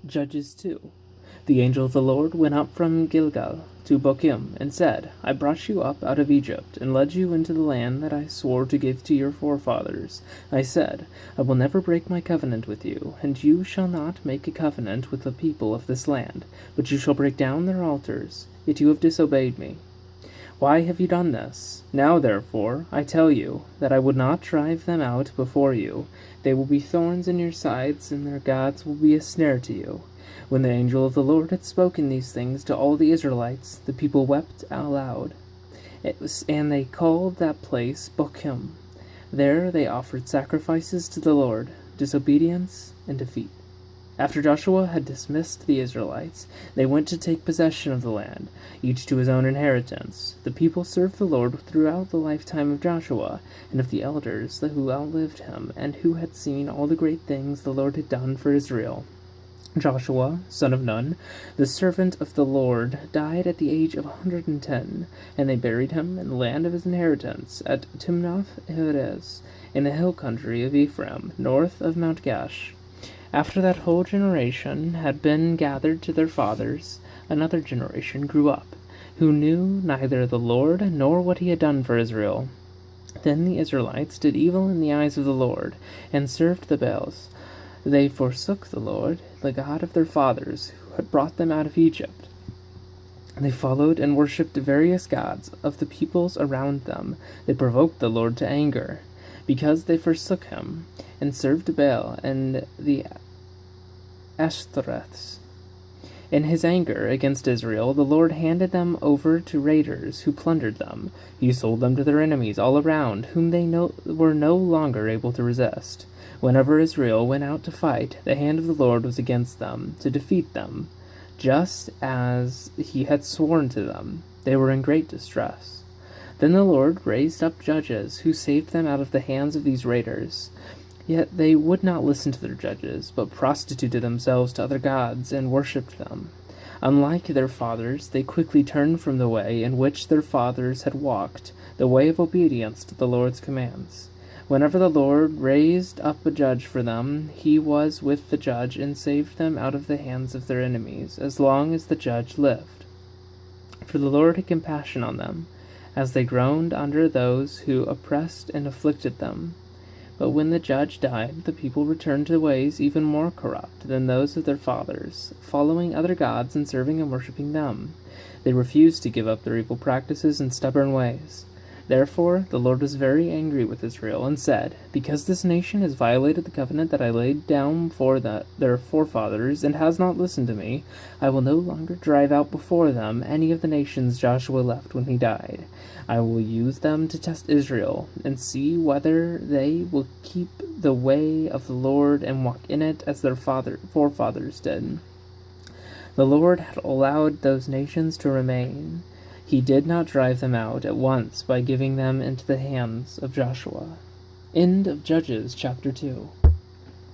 Judges 2. The angel of the Lord went up from Gilgal to Bochim, and said, I brought you up out of Egypt, and led you into the land that I swore to give to your forefathers. I said, I will never break my covenant with you, and you shall not make a covenant with the people of this land, but you shall break down their altars. Yet you have disobeyed me. Why have you done this? Now, therefore, I tell you that I would not drive them out before you. They will be thorns in your sides, and their gods will be a snare to you. When the angel of the Lord had spoken these things to all the Israelites, the people wept aloud. And they called that place Bochim. There they offered sacrifices to the Lord, disobedience and defeat. After Joshua had dismissed the Israelites, they went to take possession of the land, each to his own inheritance. The people served the Lord throughout the lifetime of Joshua, and of the elders who outlived him, and who had seen all the great things the Lord had done for Israel. Joshua, son of Nun, the servant of the Lord, died at the age of 110, and they buried him in the land of his inheritance, at Timnath-Heres, in the hill country of Ephraim, north of Mount Gaash. After that whole generation had been gathered to their fathers, another generation grew up, who knew neither the Lord nor what he had done for Israel. Then the Israelites did evil in the eyes of the Lord, and served the Baals. They forsook the Lord, the God of their fathers, who had brought them out of Egypt. They followed and worshipped various gods of the peoples around them. They provoked the Lord to anger, because they forsook him, and served Baal and the Ashtoreths. In his anger against Israel, the Lord handed them over to raiders who plundered them. He sold them to their enemies all around, whom they were no longer able to resist. Whenever Israel went out to fight, the hand of the Lord was against them, to defeat them, just as he had sworn to them. They were in great distress. Then the Lord raised up judges, who saved them out of the hands of these raiders. Yet they would not listen to their judges, but prostituted themselves to other gods and worshipped them. Unlike their fathers, they quickly turned from the way in which their fathers had walked, the way of obedience to the Lord's commands. Whenever the Lord raised up a judge for them, he was with the judge and saved them out of the hands of their enemies, as long as the judge lived. For the Lord had compassion on them, as they groaned under those who oppressed and afflicted them. But when the judge died, the people returned to ways even more corrupt than those of their fathers, following other gods and serving and worshipping them. They refused to give up their evil practices and stubborn ways. Therefore the Lord was very angry with Israel, and said, Because this nation has violated the covenant that I laid down for their forefathers, and has not listened to me, I will no longer drive out before them any of the nations Joshua left when he died. I will use them to test Israel, and see whether they will keep the way of the Lord and walk in it as their forefathers did. The Lord had allowed those nations to remain. He did not drive them out at once by giving them into the hands of Joshua. End of Judges chapter 2.